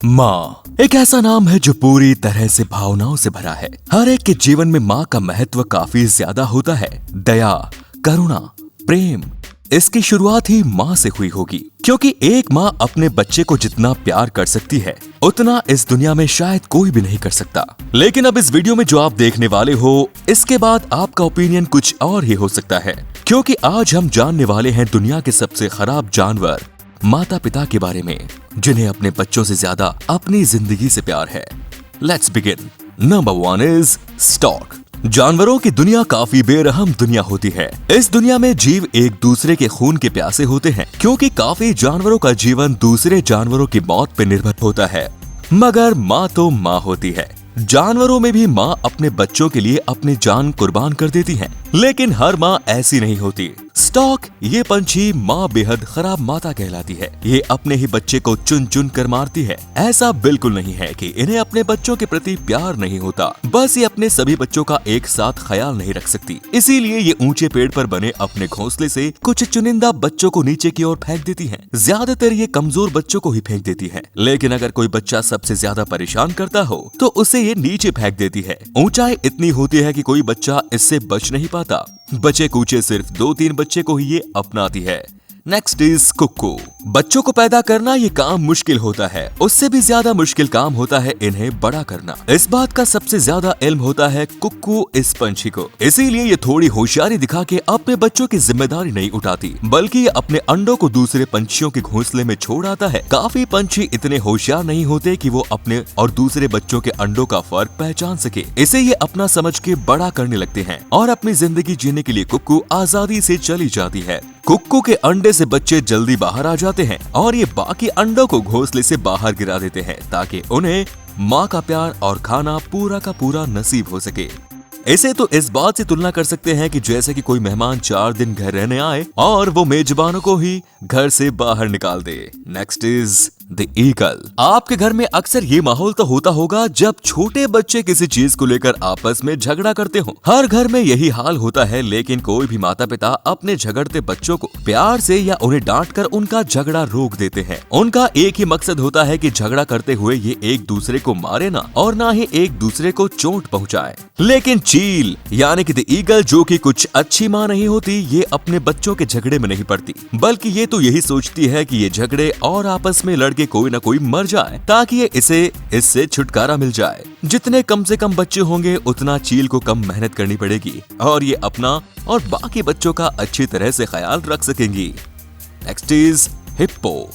माँ एक ऐसा नाम है जो पूरी तरह से भावनाओं से भरा है। हर एक के जीवन में माँ का महत्व काफी ज्यादा होता है। दया, करुणा, प्रेम, इसकी शुरुआत ही माँ से हुई होगी, क्योंकि एक माँ अपने बच्चे को जितना प्यार कर सकती है उतना इस दुनिया में शायद कोई भी नहीं कर सकता। लेकिन अब इस वीडियो में जो आप देखने वाले हो, इसके बाद आपका ओपिनियन कुछ और ही हो सकता है, क्योंकि आज हम जानने वाले हैं दुनिया के सबसे खराब जानवर माता पिता के बारे में, जिन्हें अपने बच्चों से ज्यादा अपनी जिंदगी से प्यार है। Let's begin. Number 1 is stock. जानवरों की दुनिया काफी बेरहम दुनिया होती है। इस दुनिया में जीव एक दूसरे के खून के प्यासे होते हैं, क्योंकि काफी जानवरों का जीवन दूसरे जानवरों की मौत पर निर्भर होता है। मगर माँ तो माँ होती है। जानवरों में भी माँ अपने बच्चों के लिए अपनी जान कुर्बान कर देती है, लेकिन हर माँ ऐसी नहीं होती। स्टॉक ये पंछी माँ बेहद खराब माता कहलाती है। ये अपने ही बच्चे को चुन चुन कर मारती है। ऐसा बिल्कुल नहीं है कि इन्हें अपने बच्चों के प्रति प्यार नहीं होता, बस ये अपने सभी बच्चों का एक साथ ख्याल नहीं रख सकती। इसीलिए ये ऊंचे पेड़ पर बने अपने घोंसले से कुछ चुनिंदा बच्चों को नीचे की ओर फेंक देती है। ज्यादातर ये कमजोर बच्चों को ही फेंक देती है, लेकिन अगर कोई बच्चा सबसे ज्यादा परेशान करता हो तो उसे ये नीचे फेंक देती है। ऊंचाई इतनी होती है कि कोई बच्चा इससे बच नहीं पाता। बचे कूचे सिर्फ 2-3 बच्चे को ही ये अपनाती है। नेक्स्ट इज कुक्कू। बच्चों को पैदा करना ये काम मुश्किल होता है, उससे भी ज्यादा मुश्किल काम होता है इन्हें बड़ा करना। इस बात का सबसे ज्यादा इल्म होता है कुक्कू इस पंछी को। इसीलिए ये थोड़ी होशियारी दिखा के अपने बच्चों की जिम्मेदारी नहीं उठाती, बल्कि ये अपने अंडों को दूसरे पंछियों के घोंसले में छोड़ आता है। काफी पंछी इतने होशियार नहीं होते कि वो अपने और दूसरे बच्चों के अंडों का फर्क पहचान सके। इसे ये अपना समझ के बड़ा करने लगते हैं और अपनी जिंदगी जीने के लिए कुक्कू आजादी से चली जाती है। कुक्कू के अंडे से बच्चे जल्दी बाहर आ जाते हैं और ये बाकी अंडों को घोंसले से बाहर गिरा देते हैं, ताकि उन्हें माँ का प्यार और खाना पूरा का पूरा नसीब हो सके। इसे तो इस बात से तुलना कर सकते हैं कि जैसे कि कोई मेहमान 4 दिन घर रहने आए और वो मेजबानों को ही घर से बाहर निकाल दे। Next is the eagle. आपके घर में अक्सर ये माहौल तो होता होगा जब छोटे बच्चे किसी चीज को लेकर आपस में झगड़ा करते हो। हर घर में यही हाल होता है, लेकिन कोई भी माता पिता अपने झगड़ते बच्चों को प्यार से या उन्हें डांट कर उनका झगड़ा रोक देते हैं। उनका एक ही मकसद होता है कि झगड़ा करते हुए ये एक दूसरे को मारे ना, और ना ही एक दूसरे को चोट पहुँचाए। लेकिन चील यानी कि द ईगल, जो कि कुछ अच्छी माँ नहीं होती, ये अपने बच्चों के झगड़े में नहीं पड़ती, बल्कि ये तो यही सोचती है कि ये झगड़े और आपस में लड़के कोई ना कोई मर जाए, ताकि ये इससे छुटकारा मिल जाए। जितने कम से कम बच्चे होंगे उतना चील को कम मेहनत करनी पड़ेगी और ये अपना और बाकी बच्चों का अच्छी तरह से ख्याल रख सकेंगी। Next is hippo.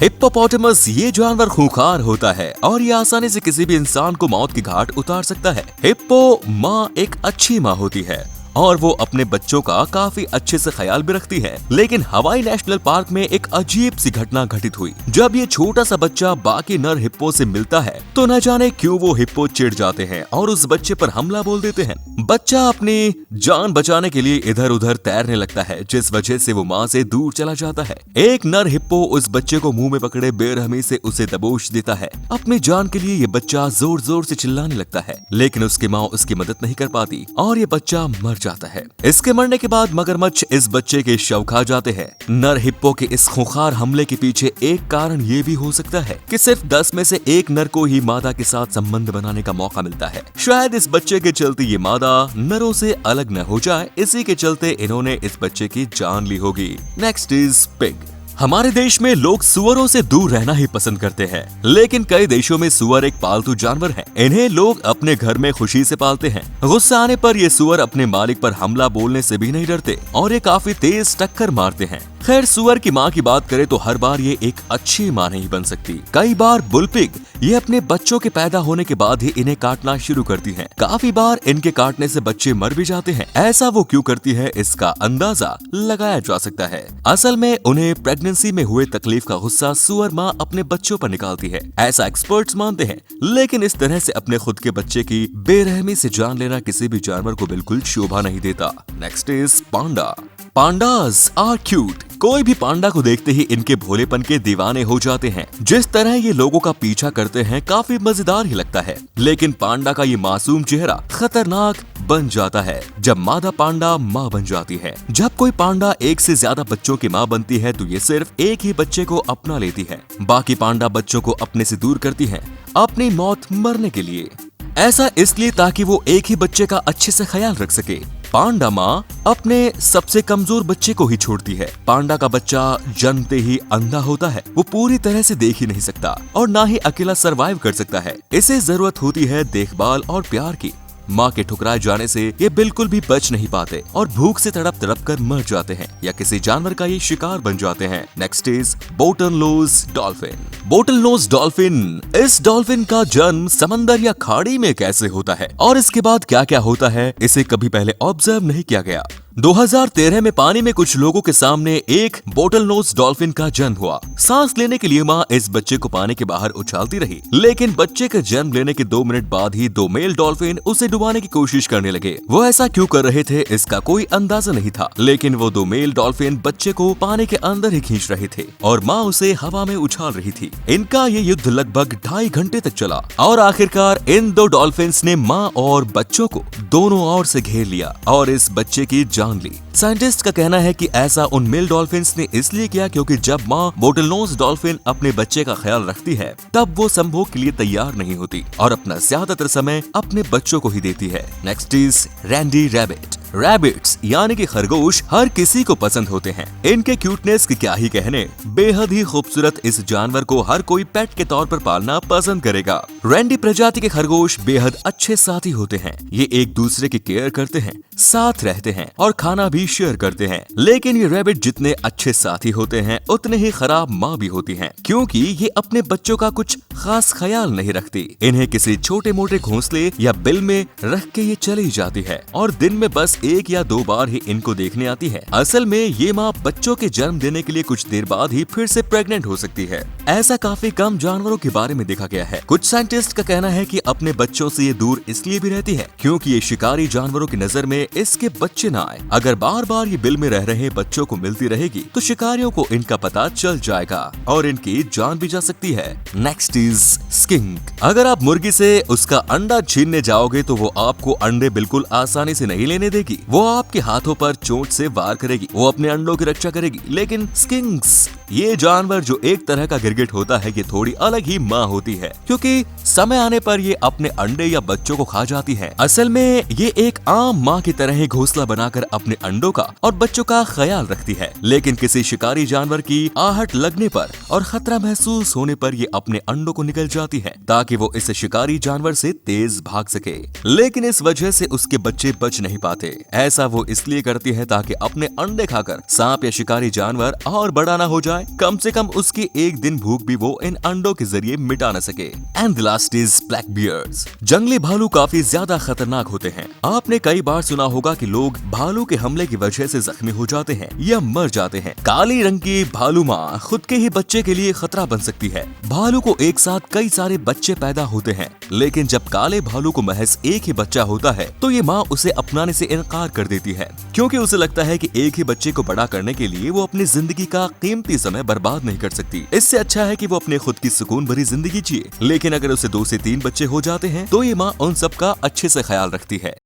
हिप्पोपोटामस ये जानवर खूंखार होता है और ये आसानी से किसी भी इंसान को मौत की घाट उतार सकता है। हिप्पो माँ एक अच्छी माँ होती है और वो अपने बच्चों का काफी अच्छे से ख्याल भी रखती है। लेकिन हवाई नेशनल पार्क में एक अजीब सी घटना घटित हुई। जब ये छोटा सा बच्चा बाकी नर हिप्पो से मिलता है तो न जाने क्यों वो हिप्पो चिढ़ जाते हैं और उस बच्चे पर हमला बोल देते हैं। बच्चा अपनी जान बचाने के लिए इधर उधर तैरने लगता है, जिस वजह से वो माँ से दूर चला जाता है। एक नर हिप्पो उस बच्चे को मुंह में पकड़े बेरहमी से उसे दबोच देता है। अपनी जान के लिए ये बच्चा जोर जोर से चिल्लाने लगता है, लेकिन उसकी माँ उसकी मदद नहीं कर पाती और ये बच्चा मर जाता है। इसके मरने के बाद मगरमच्छ इस बच्चे के शव खा जाते हैं। नर हिप्पो के इस खूंखार हमले के पीछे एक कारण ये भी हो सकता है कि सिर्फ 10 में से एक नर को ही मादा के साथ संबंध बनाने का मौका मिलता है। शायद इस बच्चे के चलते ये मादा नरों से अलग न हो जाए, इसी के चलते इन्होंने इस बच्चे की जान ली होगी। Next is pig. हमारे देश में लोग सुअरों से दूर रहना ही पसंद करते हैं, लेकिन कई देशों में सुअर एक पालतू जानवर है। इन्हें लोग अपने घर में खुशी से पालते हैं। गुस्सा आने पर ये सुअर अपने मालिक पर हमला बोलने से भी नहीं डरते और ये काफी तेज टक्कर मारते हैं। खैर, सुअर की माँ की बात करें तो हर बार ये एक अच्छी माँ नहीं बन सकती। कई बार बुलपिग ये अपने बच्चों के पैदा होने के बाद ही इन्हें काटना शुरू करती हैं। काफी बार इनके काटने से बच्चे मर भी जाते हैं। ऐसा वो क्यों करती है, इसका अंदाजा लगाया जा सकता है। असल में उन्हें प्रेगनेंसी में हुए तकलीफ का गुस्सा सुअर माँ अपने बच्चों पर निकालती है, ऐसा एक्सपर्ट्स मानते हैं। लेकिन इस तरह से अपने खुद के बच्चे की बेरहमी से जान लेना किसी भी जानवर को बिल्कुल शोभा नहीं देता। Next is panda. Pandas are cute. कोई भी पांडा को देखते ही इनके भोलेपन के दीवाने हो जाते हैं। जिस तरह ये लोगों का पीछा करते हैं काफी मजेदार ही लगता है। लेकिन पांडा का ये मासूम चेहरा खतरनाक बन जाता है जब मादा पांडा माँ बन जाती है। जब कोई पांडा एक से ज्यादा बच्चों की माँ बनती है तो ये सिर्फ एक ही बच्चे को अपना लेती है। बाकी पांडा बच्चों को अपने से दूर करती है अपनी मौत मरने के लिए। ऐसा इसलिए ताकि वो एक ही बच्चे का अच्छे से ख्याल रख सके। पांडा माँ अपने सबसे कमजोर बच्चे को ही छोड़ती है। पांडा का बच्चा जन्मते ही अंधा होता है। वो पूरी तरह से देख ही नहीं सकता और ना ही अकेला सरवाइव कर सकता है। इसे जरूरत होती है देखभाल और प्यार की। माँ के ठुकराए जाने से ये बिल्कुल भी बच नहीं पाते और भूख से तड़प तड़प कर मर जाते हैं या किसी जानवर का ये शिकार बन जाते हैं। Next is bottlenose dolphin. Bottlenose dolphin, इस डॉल्फिन का जन्म समंदर या खाड़ी में कैसे होता है और इसके बाद क्या क्या होता है, इसे कभी पहले ऑब्जर्व नहीं किया गया। 2013 में पानी में कुछ लोगों के सामने एक बोटलनोज डॉल्फिन का जन्म हुआ। सांस लेने के लिए माँ इस बच्चे को पानी के बाहर उछालती रही, लेकिन बच्चे के जन्म लेने के 2 मिनट बाद ही 2 मेल डॉल्फिन उसे डुबाने की कोशिश करने लगे। वो ऐसा क्यों कर रहे थे इसका कोई अंदाजा नहीं था, लेकिन वो 2 मेल डॉल्फिन बच्चे को पानी के अंदर ही खींच रहे थे और माँ उसे हवा में उछाल रही थी। इनका ये युद्ध लगभग 2.5 घंटे तक चला और आखिरकार इन 2 डॉल्फिन्स ने माँ और बच्चों को दोनों ओर से घेर लिया और इस बच्चे की जान ली। साइंटिस्ट का कहना है कि ऐसा उन मेल डॉल्फिन्स ने इसलिए किया क्योंकि जब माँ बोटलनोज डॉल्फिन अपने बच्चे का ख्याल रखती है तब वो संभोग के लिए तैयार नहीं होती और अपना ज्यादातर समय अपने बच्चों को ही देती है। Next is Randy rabbit. Rabbits यानी कि खरगोश हर किसी को पसंद होते हैं। इनके क्यूटनेस की क्या ही कहने, बेहद ही खूबसूरत इस जानवर को हर कोई पेट के तौर पर पालना पसंद करेगा। रैंडी प्रजाति के खरगोश बेहद अच्छे साथी होते हैं। ये एक दूसरे की केयर करते हैं, साथ रहते हैं और खाना भी शेयर करते हैं। लेकिन ये रैबिट जितने अच्छे साथी होते हैं उतने ही खराब माँ भी होती हैं, क्योंकि ये अपने बच्चों का कुछ खास ख्याल नहीं रखती। इन्हें किसी छोटे मोटे घोंसले या बिल में रख के ये चली जाती है और दिन में बस 1 या 2 बार ही इनको देखने आती है। असल में ये माँ बच्चों के जन्म देने के लिए कुछ देर बाद ही फिर से प्रेग्नेंट हो सकती है। ऐसा काफी कम जानवरों के बारे में देखा गया है। कुछ साइंटिस्ट का कहना है कि अपने बच्चों से ये दूर इसलिए भी रहती है क्योंकि ये शिकारी जानवरों की नजर में इसके बच्चे ना आए। अगर बार बार ये बिल में रह रहे बच्चों को मिलती रहेगी तो शिकारियों को इनका पता चल जाएगा और इनकी जान भी जा सकती है। Next is skink. अगर आप मुर्गी से उसका अंडा छीनने जाओगे तो वो आपको अंडे बिल्कुल आसानी से नहीं लेने देगी। वो आपके हाथों पर चोट से वार करेगी, वो अपने अंडों की रक्षा करेगी। लेकिन स्किंक्स, ये जानवर जो एक तरह का गिरगिट होता है, ये थोड़ी अलग ही माँ होती है क्योंकि समय आने पर ये अपने अंडे या बच्चों को खा जाती है। असल में ये एक आम माँ की तरह ही घोंसला बनाकर अपने अंडों का और बच्चों का ख्याल रखती है। लेकिन किसी शिकारी जानवर की आहट लगने पर और खतरा महसूस होने पर ये अपने अंडों को निकल जाती है ताकि वो इस शिकारी जानवर से तेज भाग सके। लेकिन इस वजह से उसके बच्चे बच नहीं पाते। ऐसा वो इसलिए करती है ताकि अपने अंडे खाकर सांप या शिकारी जानवर और बड़ा ना हो जाए, कम से कम उसकी एक दिन भूख भी वो इन अंडों के जरिए मिटा न सके। And the last is black bears. जंगली भालू काफी ज्यादा खतरनाक होते हैं। आपने कई बार सुना होगा कि लोग भालू के हमले की वजह से जख्मी हो जाते हैं या मर जाते हैं। काली रंग की भालू माँ खुद के ही बच्चे के लिए खतरा बन सकती है। भालू को एक साथ कई सारे बच्चे पैदा होते हैं, लेकिन जब काले भालू को महज एक ही बच्चा होता है तो ये माँ उसे अपनाने से इनकार कर देती है क्योंकि उसे लगता है कि एक ही बच्चे को बड़ा करने के लिए वो अपनी जिंदगी का कीमती समय बर्बाद नहीं कर सकती। इससे अच्छा है कि वो अपने खुद की सुकून भरी जिंदगी जिए। लेकिन अगर उसे 2 से 3 बच्चे हो जाते हैं तो ये माँ उन सब का अच्छे से ख्याल रखती है।